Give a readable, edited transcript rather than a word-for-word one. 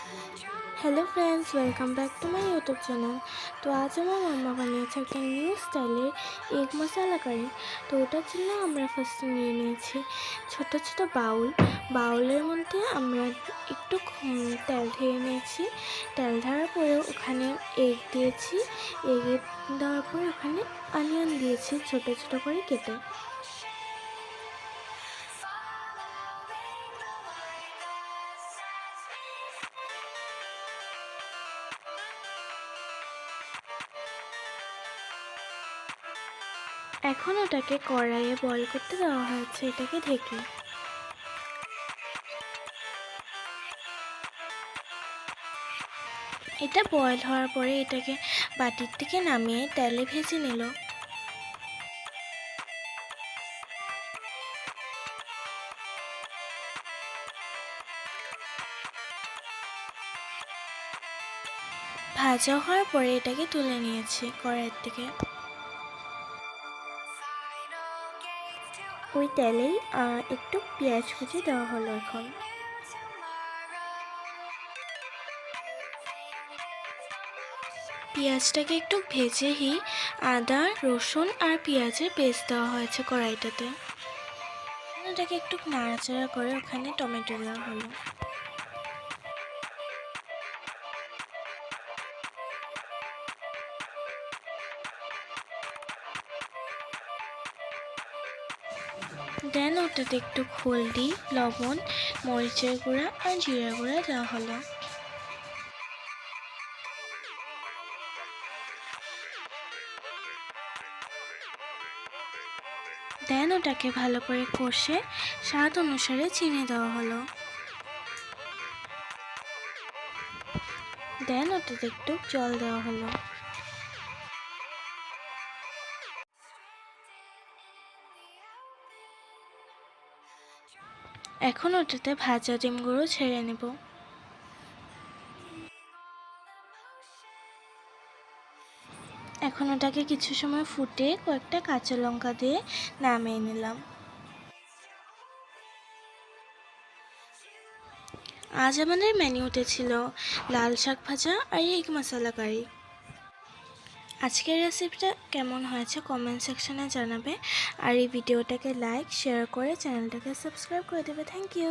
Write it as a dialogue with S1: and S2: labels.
S1: Hello friends, welcome back to my YouTube channel. तो आज আমার মাম্মা বানিয়েছে একটা নিউ স্টাইলের এগ মশলা কারি। তো ওটার জন্য আমরা ফার্স্টে নিয়ে নিয়েছি ছোট ছোট বাউলের মধ্যে আমরা একটু তেল ঢেলে নিয়েছি। তেল ঢালার পরে ওখানে এগ দিয়েছি। এগ দেওয়ার পরে ওখানে অনিয়ন দিয়েছি ছোট ছোট করে কেটে। এখন ওটাকে কড়াইয়ে বয়েল করতে দেওয়া হয়েছে, এটাকে ঢেকে। এটা বয়েল হওয়ার পরে এটাকে বাটির থেকে নামিয়ে তেলে ভেজে নিল। ভাজা হওয়ার পরে এটাকে তুলে নিয়েছি কড়াইয়ের থেকে। ওই তেলেই একটু পেঁয়াজ কুচি দেওয়া হলো। এখন পেঁয়াজটাকে একটু ভেজেই আদা, রসুন আর পেঁয়াজের পেস্ট দেওয়া হয়েছে কড়াইটাতে। এটাকে একটু নাড়াচাড়া করে ওখানে টমেটো দেওয়া হলো। দেন ওটাতে একটু হলদি, লবণ, মরিচের গুঁড়া আর জিরা গুঁড়া দেওয়া হলো। দেন ওটাকে ভালো করে কষে স্বাদ অনুসারে চিনি দেওয়া হলো। দেন ওটাতে একটু জল দেওয়া হলো। এখন ওটাতে ভাজা ডিমগুলো ছেড়ে নেব। এখন ওটাকে কিছু সময় ফুটে কয়েকটা কাঁচা লঙ্কা দিয়ে নামিয়ে নিলাম। আজ আমাদের মেনুতে ছিল লাল শাক ভাজা আর এগ মশলা কারি। আজকের রেসিপিটা কেমন হয়েছে কমেন্ট সেকশনে জানাবে, আর এই ভিডিওটাকে লাইক শেয়ার করে চ্যানেলটাকে সাবস্ক্রাইব করে দেবে। Thank you.